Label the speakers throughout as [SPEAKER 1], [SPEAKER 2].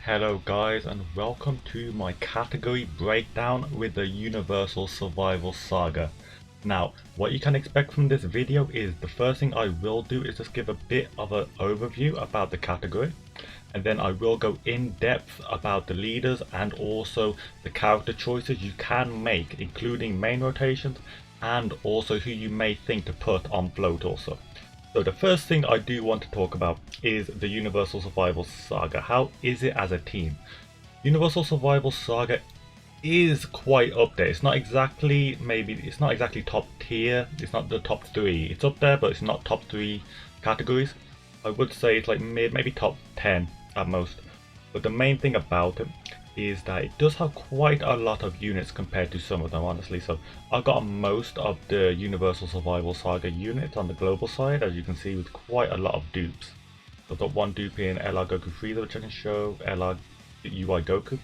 [SPEAKER 1] Hello guys, and welcome to my category breakdown with the Universal Survival Saga. Now, what you can expect from this video is the first thing I will do is just give a bit of an overview about the category, and then I will go in depth about the leaders and also the character choices you can make, including main rotations and also who you may think to put on float also. So the first thing I do want to talk about is the Universal Survival Saga. How is it as a team? Universal Survival Saga is quite up there. It's not exactly top tier. It's not the top 3. It's up there, but it's not top 3 categories. I would say it's like mid, maybe top 10 at most. But the main thing about it is that it does have quite a lot of units compared to some of them, honestly. So I got most of the Universal Survival Saga units on the global side, as you can see, with quite a lot of dupes. So I've got one dupe in LR Goku Frieza, which I can show, LR UI Goku,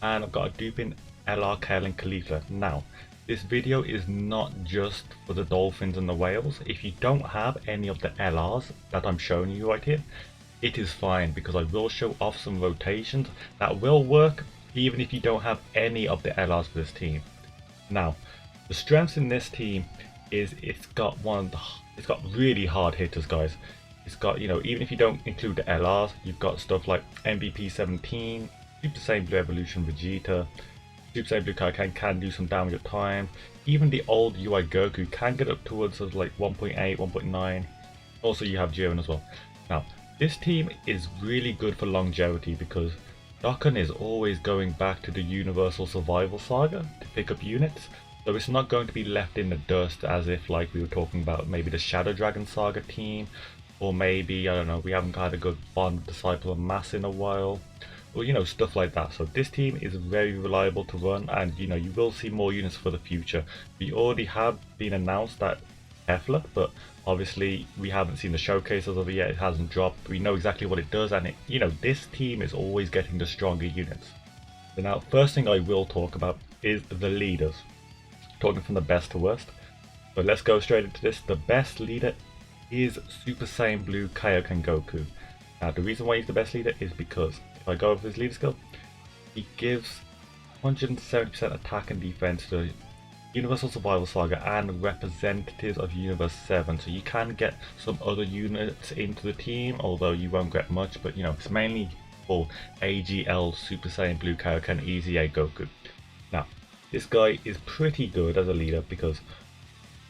[SPEAKER 1] and I've got a dupe in LR Kale and Caulifla. Now, this video is not just for the dolphins and the whales. If you don't have any of the LRs that I'm showing you right here, it is fine, because I will show off some rotations that will work even if you don't have any of the LRs for this team. Now, the strengths in this team is it's got really hard hitters, guys. It's got, you know, even if you don't include the LRs, you've got stuff like MVP 17, Super Saiyan Blue Evolution Vegeta, Super Saiyan Blue Kaioken can do some damage at times. Even the old UI Goku can get up towards of like 1.8, 1.9. Also you have Jiren as well. Now, this team is really good for longevity because Dokkan is always going back to the Universal Survival Saga to pick up units, so it's not going to be left in the dust as if like we were talking about maybe the Shadow Dragon Saga team, or maybe, I don't know, we haven't had a good Bond Disciple of Mass in a while, or you know, stuff like that. So this team is very reliable to run, and you know, you will see more units for the future. We already have been announced that Hefla, but obviously we haven't seen the showcases of it yet. It hasn't dropped. We know exactly what it does, and you know, this team is always getting the stronger units. So now, first thing I will talk about is the leaders, talking from the best to worst. But let's go straight into this. The best leader is Super Saiyan Blue Kaioken Goku. Now, the reason why he's the best leader is because if I go over his leader skill, he gives 170% attack and defense to Universal Survival Saga and representatives of Universe 7, so you can get some other units into the team, although you won't get much, but you know, it's mainly for AGL Super Saiyan Blue Kaioken Easy A Goku. Now, this guy is pretty good as a leader because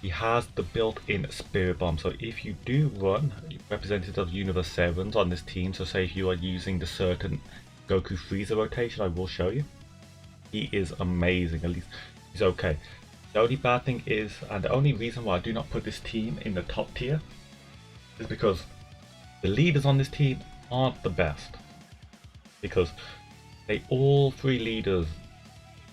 [SPEAKER 1] he has the built-in Spirit Bomb, so if you do run representatives of Universe 7s on this team, so say if you are using the certain Goku Frieza rotation I will show you, he is amazing. At least he's okay. The only bad thing is, and the only reason why I do not put this team in the top tier, is because the leaders on this team aren't the best. Because all 3 leaders,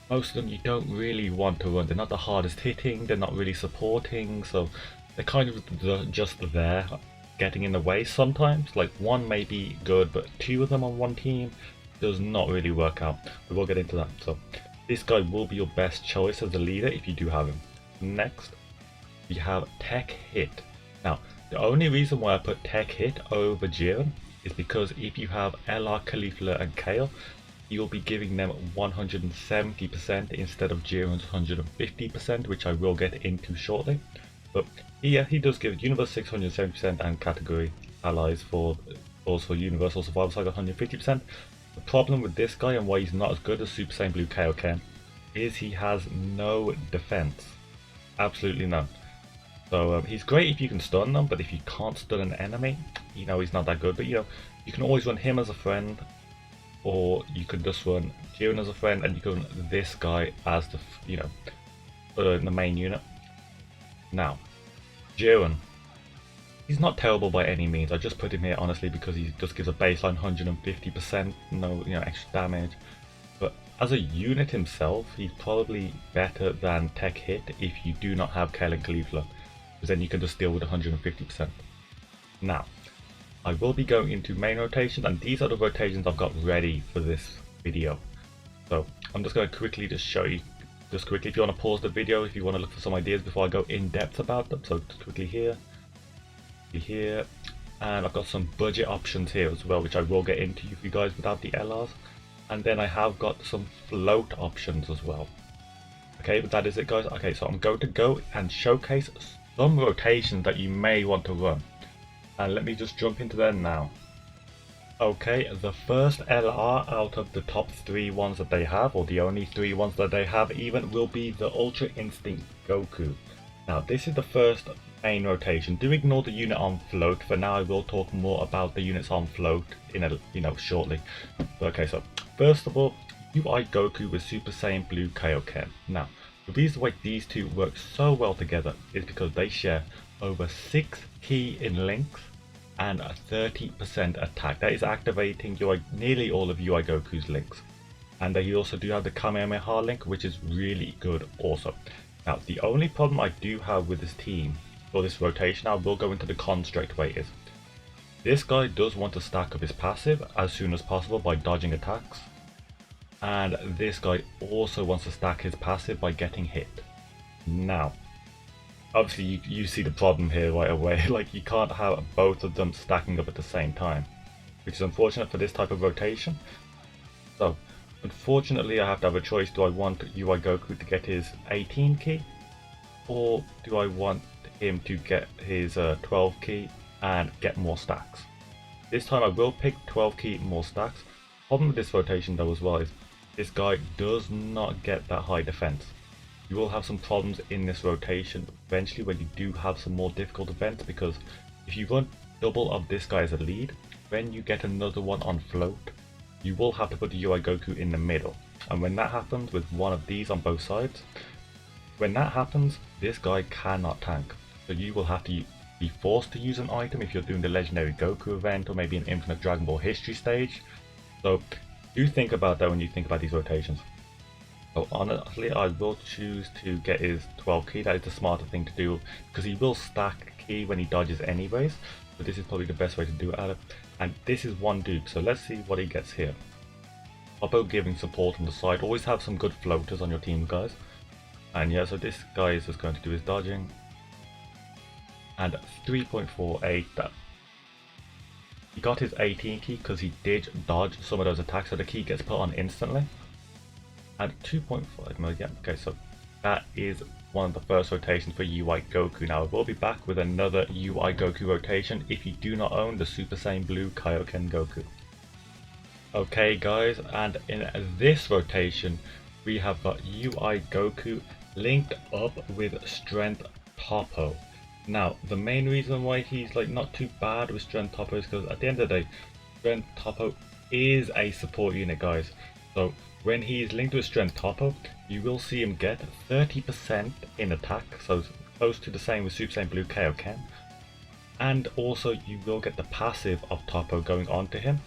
[SPEAKER 1] most of them you don't really want to run. They're not the hardest hitting, they're not really supporting, so they're kind of just there, getting in the way sometimes. Like, one may be good, but 2 of them on one team does not really work out. We will get into that. So this guy will be your best choice as a leader if you do have him. Next, we have Tech Hit. Now, the only reason why I put Tech Hit over Jiren is because if you have LR Caulifla and Kale, you'll be giving them 170% instead of Jiren's 150%, which I will get into shortly. But yeah, he does give Universe 670% and category allies for also Universal Survival Saga 150%. The problem with this guy and why he's not as good as Super Saiyan Blue Kaioken is he has no defense. Absolutely none. So he's great if you can stun them, but if you can't stun an enemy, you know, he's not that good. But you know, you can always run him as a friend, or you could just run Jiren as a friend, and you can run this guy as the, you know, the main unit. Now, Jiren, he's not terrible by any means. I just put him here honestly because he just gives a baseline 150%, no, you know, extra damage. But as a unit himself, he's probably better than Tech Hit if you do not have Kale and Caulifla, because then you can just deal with 150%. Now, I will be going into main rotations, and these are the rotations I've got ready for this video. So I'm just going to quickly just show you, just quickly, if you want to pause the video, if you want to look for some ideas before I go in depth about them. So just quickly here, and I've got some budget options here as well, which I will get into for you guys without the LRs. And then I have got some float options as well. Okay, but that is it, guys. Okay, so I'm going to go and showcase some rotations that you may want to run, and let me just jump into them now. Okay, the first LR out of the top 3 ones that they have, or the only 3 ones that they have even, will be the Ultra Instinct Goku. Now this is the first main rotation. Do ignore the unit on float. For now I will talk more about the units on float in a shortly. Okay, so first of all, UI Goku with Super Saiyan Blue Kaioken. Now the reason why these two work so well together is because they share over 6 key in links and a 30% attack. That is activating nearly all of UI Goku's links. And they also do have the Kamehameha link, which is really good also. Now the only problem I do have with this team, or this rotation, I will go into the con straight away, is this guy does want to stack up his passive as soon as possible by dodging attacks. And this guy also wants to stack his passive by getting hit. Now obviously you see the problem here right away. Like, you can't have both of them stacking up at the same time, which is unfortunate for this type of rotation. So unfortunately I have to have a choice. Do I want UI Goku to get his 18 key, or do I want him to get his 12 key and get more stacks? This time I will pick 12 key, more stacks. Problem with this rotation though as well is this guy does not get that high defense. You will have some problems in this rotation eventually when you do have some more difficult events, because if you run double of this guy as a lead, when you get another one on float, you will have to put the UI Goku in the middle. And when that happens with one of these on both sides, when that happens, this guy cannot tank. So you will have to be forced to use an item if you're doing the Legendary Goku event, or maybe an Infinite Dragon Ball History stage. So do think about that when you think about these rotations. So honestly, I will choose to get his 12 key. That is the smarter thing to do, because he will stack key when he dodges anyways. But this is probably the best way to do it out of. And this is one dupe, so let's see what he gets here. Oppo giving support on the side. Always have some good floaters on your team, guys. And yeah, so this guy is just going to do his dodging. And 3.48. That he got his 18 key because he did dodge some of those attacks, so the key gets put on instantly. And 2.5 million. Okay, so that is one of the first rotations for UI Goku. Now I will be back with another UI Goku rotation if you do not own the Super Saiyan Blue Kaioken Goku. Okay guys, and in this rotation we have got UI Goku linked up with Strength Toppo. Now the main reason why he's like not too bad with Strength Toppo is because at the end of the day, Strength Toppo is a support unit, guys. So when he is linked with Strength Toppo, you will see him get 30% in attack, so close to the same with Super Saiyan Blue Kaioken. And also you will get the passive of Toppo going onto him,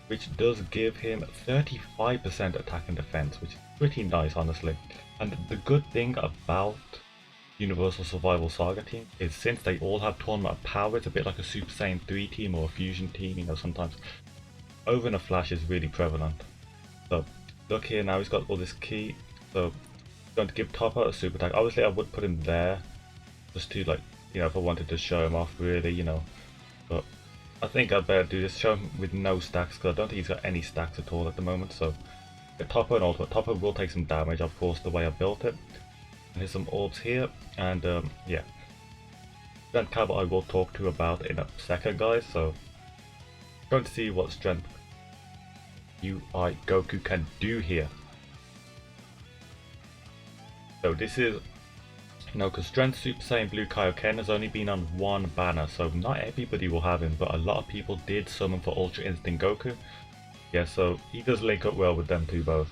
[SPEAKER 1] which does give him 35% attack and defense, which is pretty nice honestly. And the good thing about Universal Survival Saga team is since they all have tournament power, it's a bit like a Super Saiyan 3 team or a Fusion team, you know, sometimes. Over in a flash is really prevalent. So look here, now he's got all this key, so I'm going to give Toppo a super attack. Obviously I would put him there just to, like, you know, if I wanted to show him off really, you know, but I think I'd better do this, show him with no stacks, because I don't think he's got any stacks at all at the moment. So get Toppo and ultimate. Toppo will take some damage, of course, the way I built it. And here's some orbs here, and yeah, Strength Cabo I will talk to about in a second, guys. So going to see what Strength UI Goku can do here. So this is, you know, because Strength Super Saiyan Blue Kaioken has only been on one banner, so not everybody will have him, but a lot of people did summon for Ultra Instinct Goku. Yeah, so he does link up well with them two both.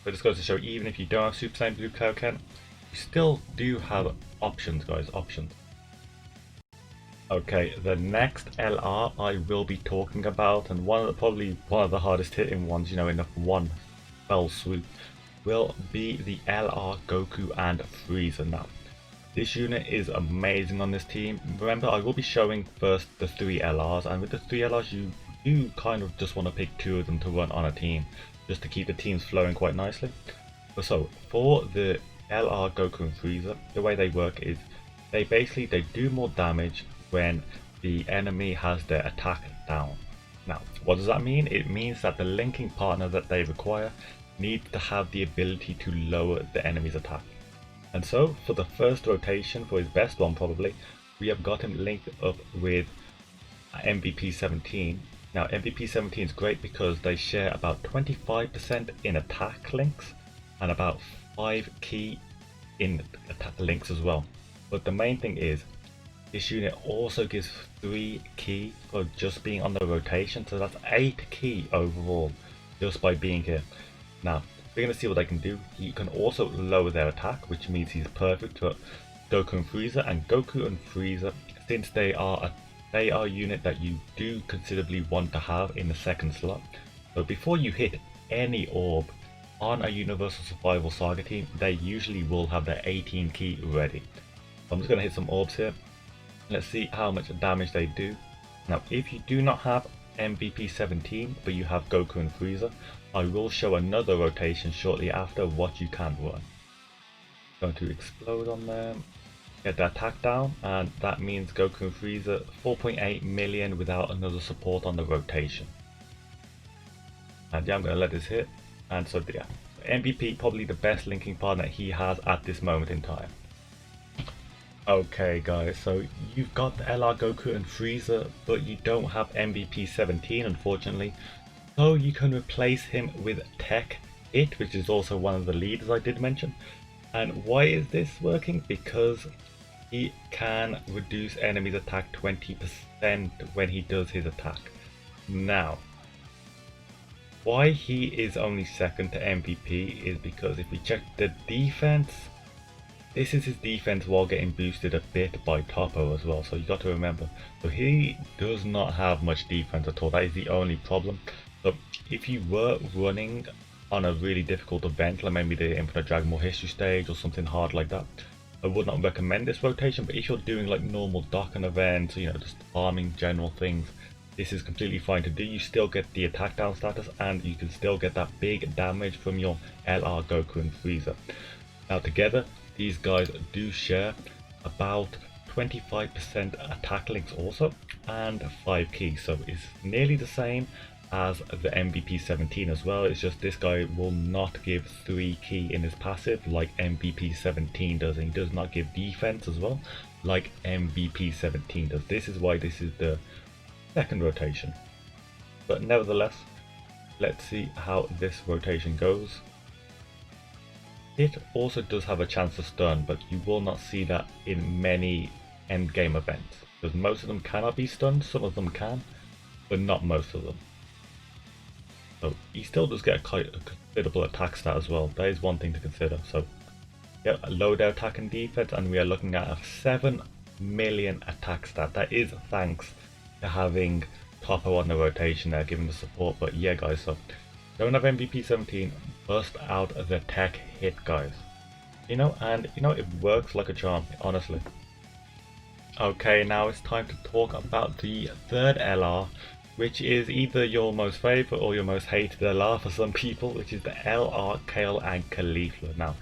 [SPEAKER 1] But this goes to show, even if you don't have Super Saiyan Blue Kaioken, you still do have options, guys, options. Okay, the next LR I will be talking about, and probably one of the hardest hitting ones, you know, in one fell swoop, will be the LR Goku and Frieza. Now, this unit is amazing on this team. Remember, I will be showing first the 3 LRs, and with the 3 LRs you do kind of just want to pick 2 of them to run on a team, just to keep the teams flowing quite nicely. So, for the LR Goku and Frieza, the way they work is they do more damage when the enemy has their attack down. Now, what does that mean? It means that the linking partner that they require needs to have the ability to lower the enemy's attack. And so, for the first rotation, for his best one probably, we have got him linked up with MVP 17. Now, MVP 17 is great because they share about 25% in attack links and about 5 key in attack links as well. But the main thing is, this unit also gives 3 key for just being on the rotation, so that's 8 key overall just by being here. Now, we're going to see what they can do. You can also lower their attack, which means he's perfect for Goku and Frieza. And Goku and Frieza, since they are a unit that you do considerably want to have in the second slot. So before you hit any orb on a Universal Survival Saga team, they usually will have their 18 key ready. So I'm just going to hit some orbs here. Let's see how much damage they do. Now, if you do not have MVP 17, but you have Goku and Frieza, I will show another rotation shortly after what you can run. Going to explode on them, get the attack down, and that means Goku and Frieza 4.8 million without another support on the rotation. And yeah, I'm going to let this hit. And so yeah, MVP probably the best linking partner he has at this moment in time. Okay guys, so you've got the LR Goku and Frieza, but you don't have MVP 17 unfortunately. So you can replace him with Tech It, which is also one of the leaders I did mention. And why is this working? Because he can reduce enemies attack 20% when he does his attack. Now, why he is only second to MVP is because if we check the defense, this is his defense while getting boosted a bit by Toppo as well, so you got to remember. So he does not have much defense at all, that is the only problem. So if you were running on a really difficult event, like maybe the Infinite Dragon Ball History stage or something hard like that, I would not recommend this rotation. But if you're doing like normal Dokkan events, you know, just farming general things, this is completely fine to do. You still get the attack down status and you can still get that big damage from your LR Goku and Frieza. Now together, these guys do share about 25% attack links also and 5 keys, so it's nearly the same as the MVP 17 as well. It's just this guy will not give 3 key in his passive like MVP 17 does, and he does not give defense as well like MVP 17 does. This is why this is the second rotation. But nevertheless, let's see how this rotation goes. It also does have a chance to stun, but you will not see that in many endgame events, because most of them cannot be stunned. Some of them can, but not most of them. So he still does get a considerable attack stat as well. That is one thing to consider. So yeah, low their attack and defense, and we are looking at a 7 million attack stat. That is thanks to having Toppo on the rotation there, giving the support. But yeah guys, so don't have MVP 17, bust out the Tech Hit guys. And it works like a charm, honestly. Okay, now it's time to talk about the third LR, which is either your most favorite or your most hated LR for some people, which is the LR Kale and Caulifla. Now,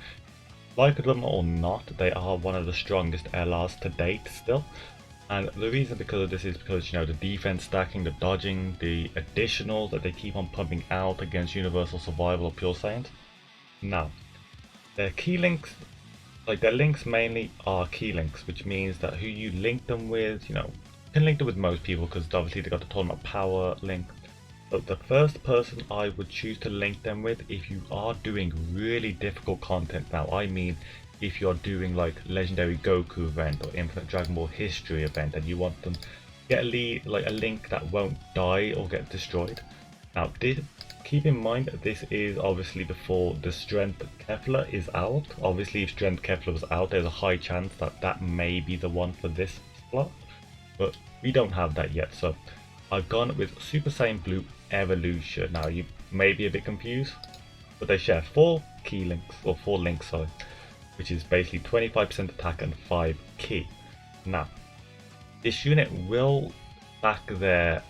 [SPEAKER 1] like them or not, they are one of the strongest LRs to date still. And the reason because of this is because, the defense stacking, the dodging, the additionals that they keep on pumping out against Universal Survival or Pure Saiyans. Now, their key links, like their links mainly are key links, which means that who you link them with, you can link them with most people because obviously they got the tournament power link. But the first person I would choose to link them with if you are doing really difficult content. Now I mean if you're doing like Legendary Goku event or Infinite Dragon Ball History event and you want them to get a link that won't die or get destroyed. Now keep in mind that this is obviously before the Strength Kefla is out. Obviously if Strength Kefla was out, there's a high chance that that may be the one for this slot, but we don't have that yet. So I've gone with Super Saiyan Blue Evolution. Now you may be a bit confused, but they share 4 key links, or 4 links, sorry, which is basically 25% attack and 5 key. Now, this unit will back their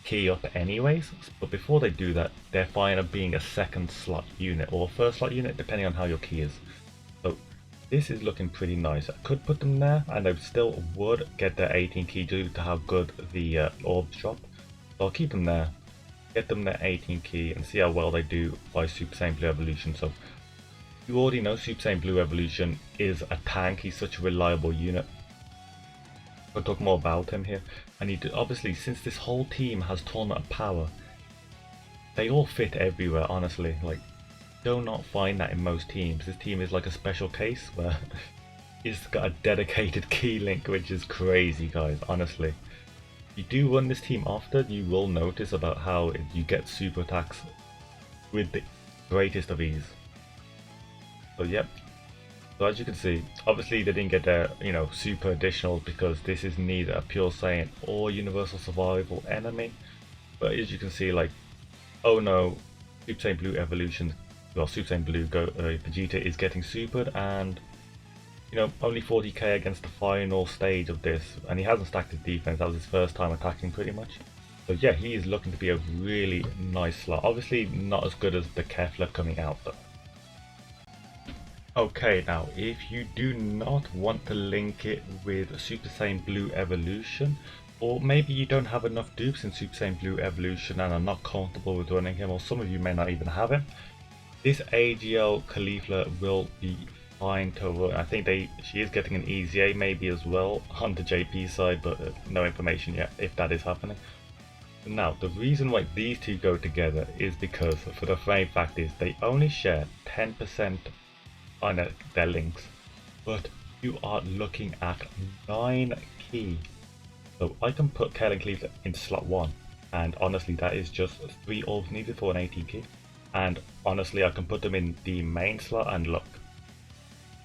[SPEAKER 1] key up anyways, but before they do that, they're fine of being a second slot unit or a first slot unit, depending on how your key is. So this is looking pretty nice. I could put them there and I still would get their 18 key due to how good the orbs drop. So I'll keep them there, get them their 18 key and see how well they do by Super Saiyan Blue Evolution. So you already know Super Saiyan Blue Evolution is a tank, he's such a reliable unit. I'll talk more about him here. And he obviously, since this whole team has Tournament of Power, they all fit everywhere, honestly. Like, do not find that in most teams. This team is like a special case where it's got a dedicated key link, which is crazy, guys, honestly. If you do run this team often, you will notice about how you get super attacks with the greatest of ease. So yep. So as you can see, obviously they didn't get their, super additional because this is neither a Pure Saiyan or Universal Survival enemy. But as you can see, like, oh no, Super Saiyan Blue Evolution, well, Super Saiyan Blue Vegeta is getting supered, and only 40k against the final stage of this, and he hasn't stacked his defense. That was his first time attacking, pretty much. So yeah, he is looking to be a really nice slot. Obviously not as good as the Kefla coming out though. Okay, now if you do not want to link it with Super Saiyan Blue Evolution, or maybe you don't have enough dupes in Super Saiyan Blue Evolution and are not comfortable with running him, or some of you may not even have him, this AGL Caulifla will be fine to run. I think she is getting an EZA maybe as well on the JP side, but no information yet if that is happening. Now, the reason why these two go together is because, for the main fact is, they only share 10% on their links, but you are looking at 9 key. So I can put Kale and Cleveland into slot 1, and honestly that is just 3 orbs needed for an 18 key. And honestly I can put them in the main slot and look,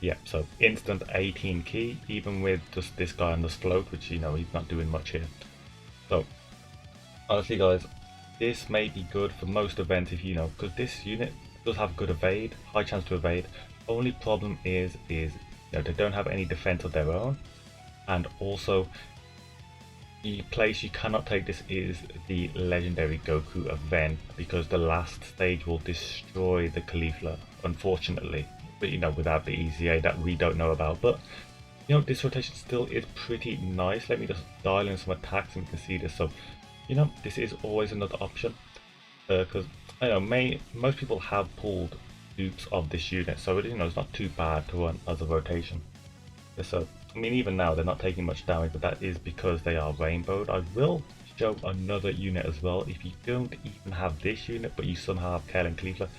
[SPEAKER 1] yeah, so instant 18 key, even with just this guy on the float, which he's not doing much here. So honestly guys, this may be good for most events if because this unit does have good evade, high chance to evade. Only problem is they don't have any defense of their own, and also the place you cannot take this is the legendary Goku event, because the last stage will destroy the Caulifla, unfortunately, but without the EZA that we don't know about. But this rotation still is pretty nice. Let me just dial in some attacks and we can see this. So this is always another option, because I know most people have pulled dupes of this unit, so it's not too bad to run as a rotation. So I mean, even now they're not taking much damage, but that is because they are rainbowed. I will show another unit as well. If you don't even have this unit but you somehow have Kale and Cleveland,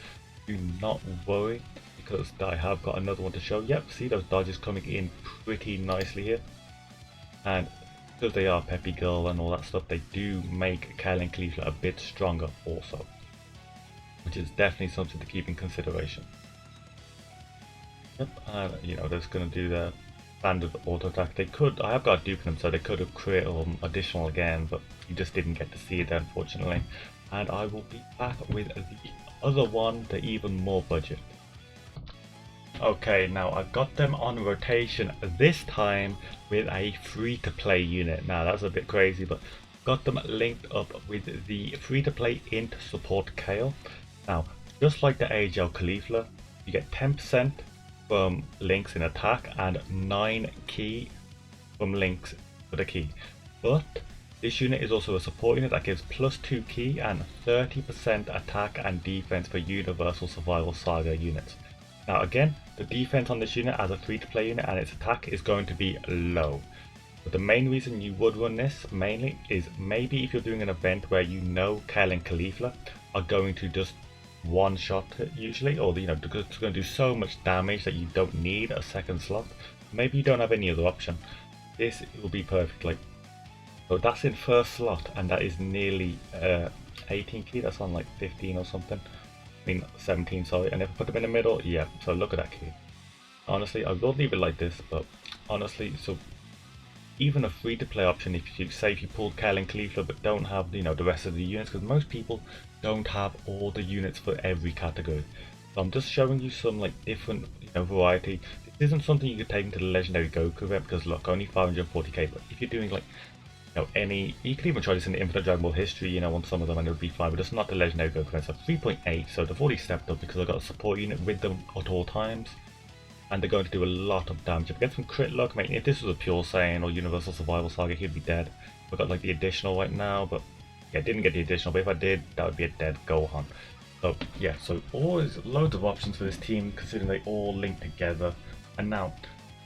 [SPEAKER 1] do not worry, because I have got another one to show. Yep, see those dodges coming in pretty nicely here, and because they are Peppy Girl and all that stuff, they do make Kale and Cleveland a bit stronger also, which is definitely something to keep in consideration. Yep, and they're just going to do their standard auto attack. I have got a dupe in them, so they could have created additional again, but you just didn't get to see it unfortunately. And I will be back with the other one, the even more budget. Okay, now I've got them on rotation this time with a free-to-play unit. Now that's a bit crazy, but got them linked up with the free-to-play int support Kale. Now, just like the AGL Caulifla, you get 10% from links in attack and 9 key from links for the key. But this unit is also a support unit that gives +2 key and 30% attack and defense for Universal Survival Saga units. Now again, the defense on this unit as a free-to-play unit and its attack is going to be low. But the main reason you would run this mainly is maybe if you're doing an event where Kale and Caulifla are going to just one-shot it usually, or because it's going to do so much damage that you don't need a second slot. Maybe you don't have any other option. This will be perfect. Like, so that's in first slot, and that is nearly 18 key. That's on like 15 or something. I mean 17, sorry. And if I put them in the middle, yeah. So look at that key. Honestly, I will leave it like this, but honestly, so even a free-to-play option, if you pulled Kale and Cleveland but don't have the rest of the units, because most people don't have all the units for every category. So I'm just showing you some like different variety. This isn't something you could take into the legendary Goku event, because look, only 540k. But if you're doing like you could even try this in the Infinite Dragon Ball history, on some of them, and it would be fine. But it's not the legendary Goku event. So 3.8. So they've already stepped up because I got a support unit with them at all times. and they're going to do a lot of damage. If I get some crit luck, mate, if this was a pure Saiyan or Universal Survival Saga, he'd be dead. I've got like the additional right now, but yeah, I didn't get the additional, but if I did, that would be a dead Gohan. So yeah, so always loads of options for this team considering they all link together. And now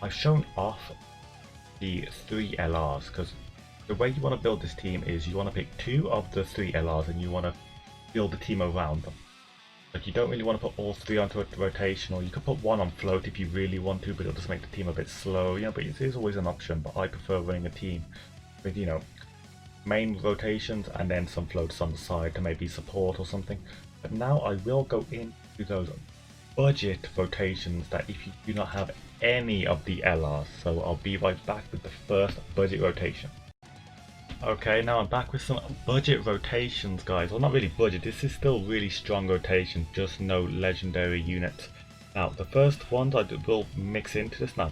[SPEAKER 1] I've shown off the 3 LRs because the way you want to build this team is you want to pick 2 of the 3 LRs and you want to build the team around them. Like, you don't really want to put all 3 onto a rotation, or you could put 1 on float if you really want to, but it'll just make the team a bit slow, you know, but it is always an option. But I prefer running a team with, you know, main rotations and then some floats on the side to maybe support or something. But now I will go into those budget rotations that if you do not have any of the LRs, so I'll be right back with the first budget rotation. Okay, now I'm back with some budget rotations, guys. Well, not really budget, this is still really strong rotation, just no legendary units. Now, the first ones I will mix into this now.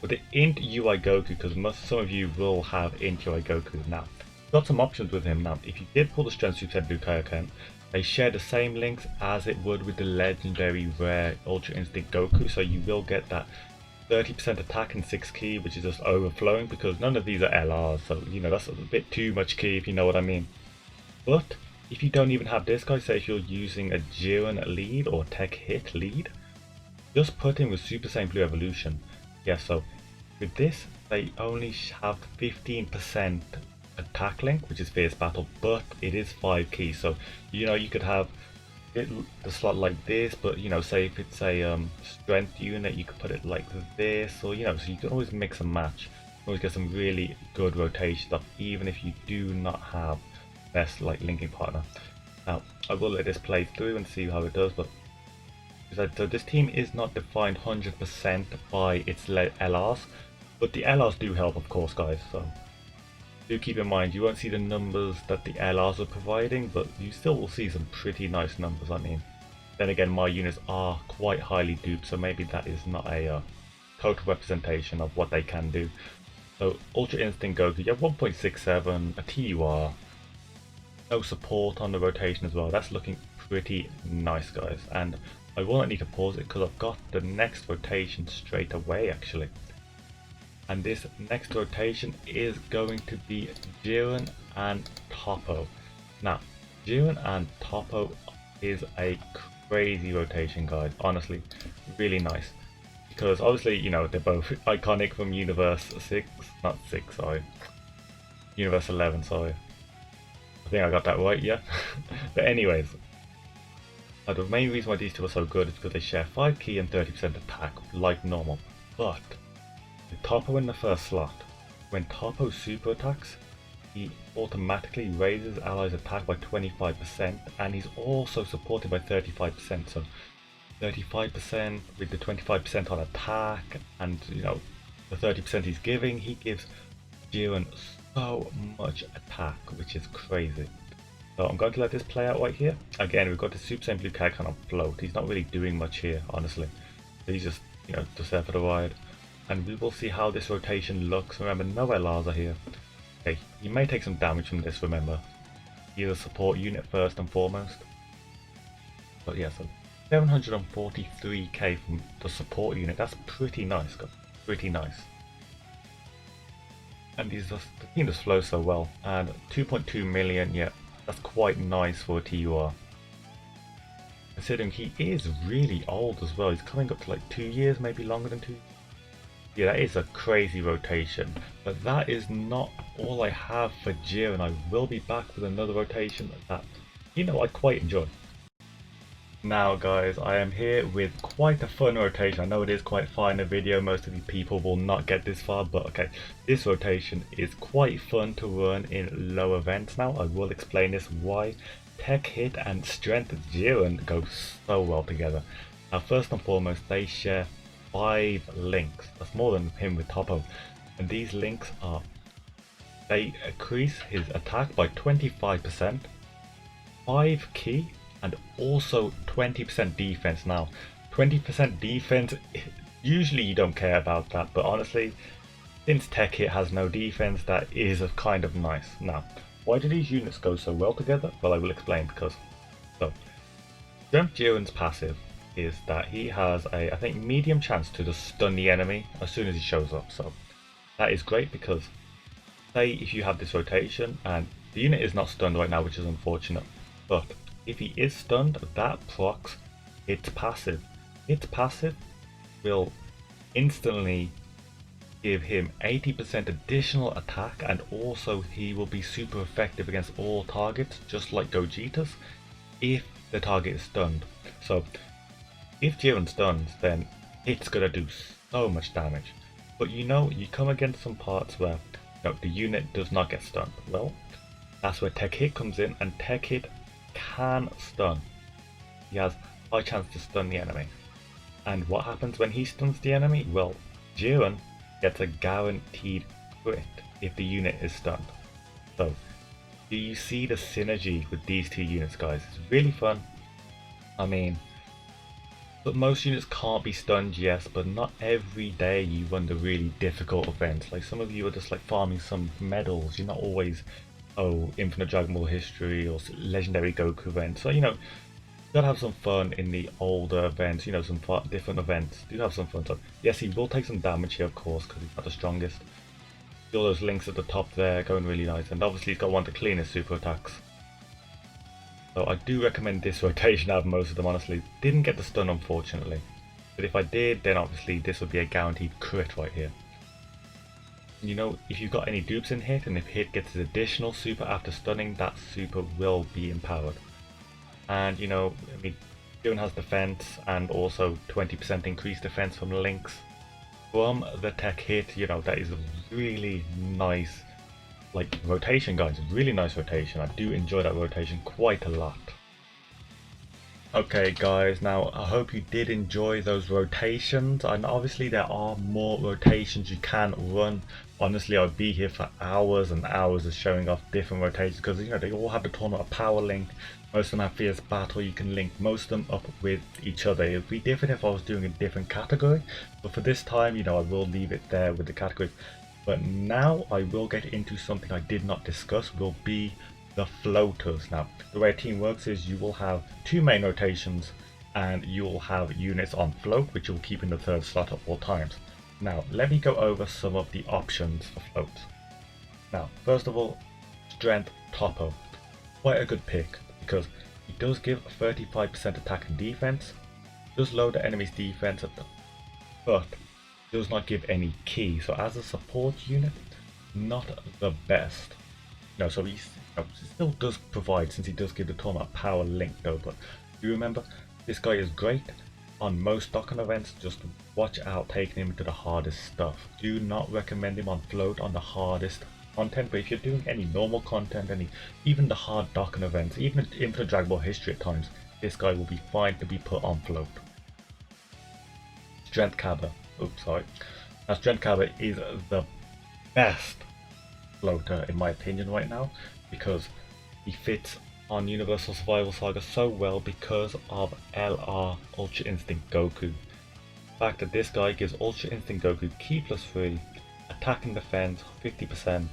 [SPEAKER 1] With the Int UI Goku, because some of you will have Int UI Goku. Now, got some options with him. Now, if you did pull the Strength Superset Dokkan, they share the same links as it would with the legendary rare Ultra Instinct Goku, so you will get that 30% attack and 6 ki, which is just overflowing because none of these are LRs, so you know that's a bit too much ki if you know what I mean. But if you don't even have this guy, say if you're using a Jiren lead or Tech Hit lead, just put him with Super Saiyan Blue Evolution. Yeah, so with this they only have 15% attack link, which is Fierce Battle, but it is 5 ki, so you know you could have the slot like this, but you know, say if it's a strength unit, you could put it like this, or you know, so you can always mix and match. You can always get some really good rotation stuff, even if you do not have best like linking partner. Now I will let this play through and see how it does, but so this team is not defined 100% by its LRs, but the LRs do help, of course, guys. So do keep in mind, you won't see the numbers that the LRs are providing, but you still will see some pretty nice numbers. I mean, then again, my units are quite highly duped, so maybe that is not a total representation of what they can do. So Ultra Instinct Goku, you have 1.67, a TUR, no support on the rotation as well. That's looking pretty nice, guys. And I will not need to pause it because I've got the next rotation straight away, actually. And this next rotation is going to be Jiren and Toppo. Now, Jiren and Toppo is a crazy rotation, guys. Honestly, really nice. Because obviously, you know, they're both iconic from Universe 6, not 6, sorry. Universe 11, sorry. I think I got that right, yeah. But anyways, the main reason why these two are so good is because they share 5 ki and 30% attack, like normal. But with Toppo in the first slot, when Toppo super attacks, he automatically raises allies' attack by 25%, and he's also supported by 35%. So 35% with the 25% on attack, and you know the 30% he's giving, he gives Jiren so much attack, which is crazy. So I'm going to let this play out right here. Again, we've got the Super Saiyan Blue Kakarot on float. He's not really doing much here, honestly. He's just, you know, just there for the ride. And we will see how this rotation looks. Remember, no LRs are here. Okay, you may take some damage from this, remember. He's a support unit first and foremost. But yeah, so 743k from the support unit. That's pretty nice, guys. Pretty nice. And the team just flows so well. And 2.2 million, yeah, that's quite nice for a TUR. Considering he is really old as well. He's coming up to like 2 years, maybe longer than 2 years. Yeah, that is a crazy rotation, but that is not all I have for Jiren. I will be back with another rotation that, you know, I quite enjoy. Now guys, I am here with quite a fun rotation. I know it is quite far in the video, most of you people will not get this far, but okay, this rotation is quite fun to run in low events. Now I will explain this why Tech Hit and Strength Jiren go so well together. Now first and foremost, they share 5 links. That's more than him with Toppo. And these links are, they increase his attack by 25%, 5 ki, and also 20% defense. Now 20% defense, usually you don't care about that, but honestly, since Tech Hit has no defense, that is kind of nice. Now, why do these units go so well together? Well, I will explain. Because so Strength Jiren's passive is that he has a, I think, medium chance to just stun the enemy as soon as he shows up. So that is great because, say if you have this rotation and the unit is not stunned right now, which is unfortunate, but if he is stunned, that procs its passive. Its passive will instantly give him 80% additional attack, and also he will be super effective against all targets, just like Gogeta's, if the target is stunned. So if Jiren stuns, then it's gonna do so much damage. But you know, you come against some parts where the unit does not get stunned. Well, that's where Tech Hit comes in, and Tech Hit can stun. He has high chance to stun the enemy. And what happens when he stuns the enemy? Well, Jiren gets a guaranteed crit if the unit is stunned. So, do you see the synergy with these two units, guys? It's really fun. I mean, but most units can't be stunned, yes, but not every day you run the really difficult events. Like some of you are just like farming some medals. You're not always, oh, Infinite Dragon Ball History or Legendary Goku events. So, you gotta have some fun in the older events, some different events. Do have some fun. So, yes, he will take some damage here, of course, because he's not the strongest. See all those links at the top there, going really nice. And obviously he's got one of the cleanest super attacks. So I do recommend this rotation out of most of them, honestly. Didn't get the stun, unfortunately. But if I did, then obviously this would be a guaranteed crit right here. If you've got any dupes in Hit, and if Hit gets his additional super after stunning, that super will be empowered. And Jiren has defense and also 20% increased defense from links from the Tech Hit. That is a really nice rotation, guys. Really nice rotation. I do enjoy that rotation quite a lot. Okay guys, now I hope you did enjoy those rotations, and obviously there are more rotations you can run. Honestly, I'd be here for hours and hours of showing off different rotations, because they all have the tournament of power link. Most of them have fierce battle. You can link most of them up with each other. It would be different if I was doing a different category, but for this time, I will leave it there with the categories. But now I will get into something I did not discuss, will be the floaters. Now, the way a team works is you will have two main rotations, and you will have units on float, which you will keep in the third slot at all times. Now, let me go over some of the options for floats. Now, first of all, Strength Toppo. Quite a good pick, because it does give 35% attack and defense, does lower the enemy's defense, but does not give any key. So as a support unit, not the best. So he still does provide, since he does give the tournament power link though. But you remember, this guy is great on most Dokkan events. Just watch out taking him to the hardest stuff. Do not recommend him on float on the hardest content, but if you're doing any normal content, even the hard Dokkan events, even Infinite Dragon Ball History at times, this guy will be fine to be put on float. Strength Kaba. Oops, sorry. Now, Strength Kaba is the best floater in my opinion right now, because he fits on Universal Survival Saga so well because of LR Ultra Instinct Goku. The fact that this guy gives Ultra Instinct Goku Ki +3, attack and defense 50%,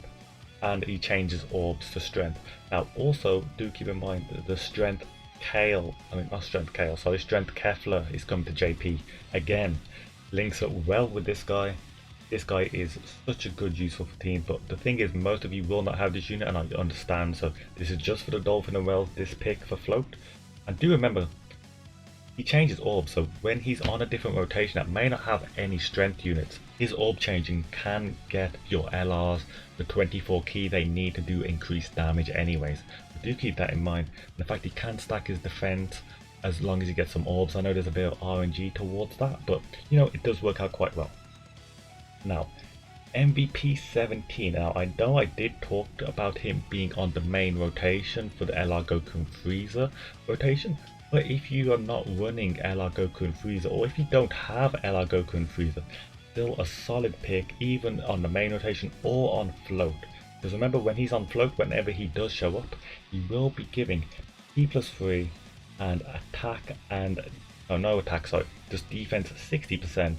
[SPEAKER 1] and he changes orbs to strength. Now also do keep in mind that the Strength Strength Kefla is coming to JP again. Links up well with this guy. This guy is such a good useful team, but the thing is, most of you will not have this unit, and I understand, so this is just for the Dolphin and Wells, this pick for float. And do remember, he changes orbs, so when he's on a different rotation that may not have any strength units, his orb changing can get your LRs the 24 key they need to do increased damage anyways. So do keep that in mind. And the fact he can stack his defense as long as he gets some orbs. I know there's a bit of RNG towards that, but it does work out quite well. Now, MVP 17. Now, I know I did talk about him being on the main rotation for the LR Goku and Frieza rotation, but if you are not running LR Goku and Frieza, or if you don't have LR Goku and Frieza, still a solid pick even on the main rotation or on float. Because remember, when he's on float, whenever he does show up, he will be giving Ki +3 and attack and no attack, sorry, just defense 60%.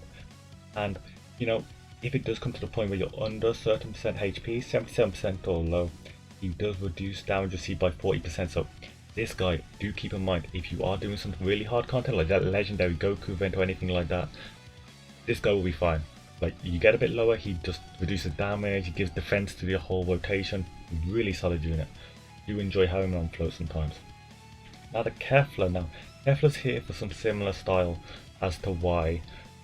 [SPEAKER 1] And if it does come to the point where you're under a certain percent HP, 77% or low, he does reduce damage received by 40%. So this guy, do keep in mind, if you are doing some really hard content like that legendary Goku event or anything like that, this guy will be fine. Like, you get a bit lower, he just reduces damage, he gives defense to the whole rotation. Really solid unit. Do enjoy having him on float sometimes. Now the Kefla. Now Kefla's here for some similar style as to why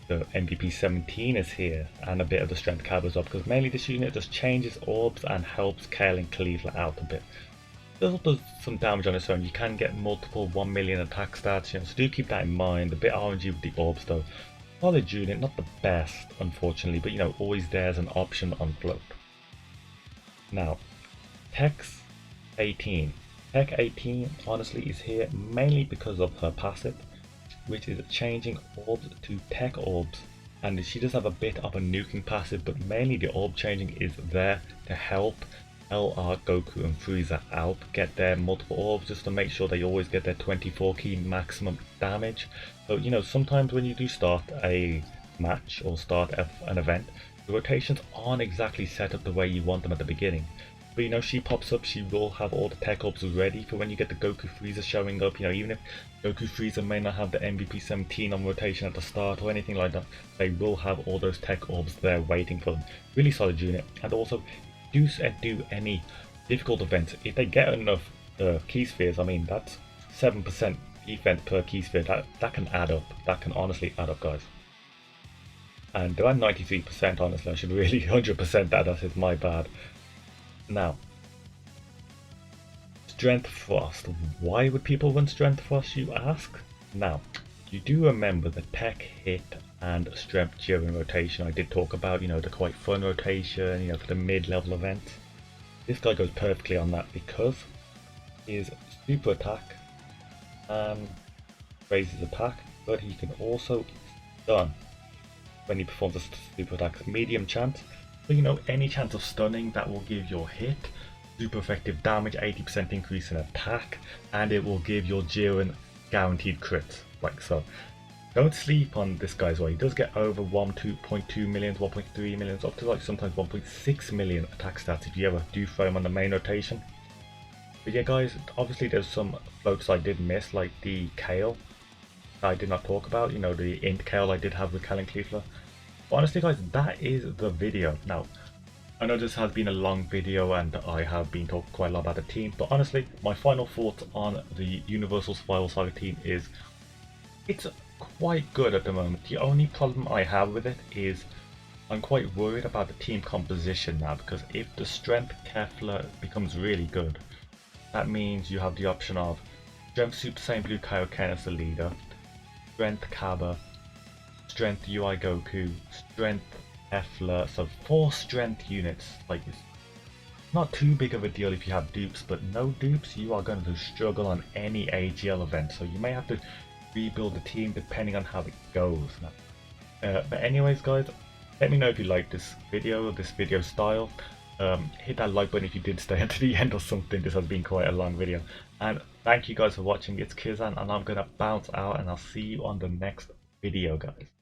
[SPEAKER 1] the MVP 17 is here, and a bit of the strength cab as well, because mainly this unit just changes orbs and helps Kale and Cleveland out a bit. It also does some damage on its own. You can get multiple 1 million attack stats, so do keep that in mind. A bit RNG with the orbs though. Solid unit, not the best unfortunately, but always there's an option on float. Now, Tech's 18. Tech 18 honestly is here mainly because of her passive, which is changing orbs to tech orbs, and she does have a bit of a nuking passive, but mainly the orb changing is there to help LR, Goku and Frieza out, get their multiple orbs just to make sure they always get their 24 key maximum damage. So sometimes when you do start a match or start an event, the rotations aren't exactly set up the way you want them at the beginning. But she pops up, she will have all the tech orbs ready for when you get the Goku Frieza showing up. Even if Goku Frieza may not have the MVP 17 on rotation at the start or anything like that, they will have all those tech orbs there waiting for them. Really solid unit. And also, do any difficult events, if they get enough key spheres, I mean that's 7% defense per key sphere, that can add up. That can honestly add up, guys. And they're at 93%, honestly. I should really 100% that is my bad. Now, Strength Frost. Why would people run Strength Frost, you ask? Now, you do remember the tech hit and strength during rotation I did talk about, the quite fun rotation, for the mid-level events. This guy goes perfectly on that because his super attack raises attack, but he can also stun when he performs a super attack. Medium chance. So any chance of stunning, that will give your hit super effective damage, 80% increase in attack, and it will give your Jiren guaranteed crits, like so. Don't sleep on this guy as well. He does get over 1.2 million, 1.3 million, up to like sometimes 1.6 million attack stats if you ever do throw him on the main rotation. But yeah guys, obviously there's some floats I did miss, like the Kale I did not talk about, the int Kale I did have with Kale and Cleveland. Honestly guys, that is the video. Now, I know this has been a long video and I have been talking quite a lot about the team, but honestly, my final thoughts on the Universal Survival Saga team is, it's quite good at the moment. The only problem I have with it is I'm quite worried about the team composition now, because if the Strength Kefla becomes really good, that means you have the option of Strength Super Saiyan Blue Kaioken as the leader, Strength Kaba, Strength UI Goku, Strength Kefla, so 4 strength units. Like, it's not too big of a deal if you have dupes, but no dupes, you are going to struggle on any AGL event, so you may have to rebuild the team depending on how it goes. But anyways guys, let me know if you like this video style. Hit that like button if you did stay until the end or something. This has been quite a long video, and thank you guys for watching. It's Kizan and I'm gonna bounce out, and I'll see you on the next video guys.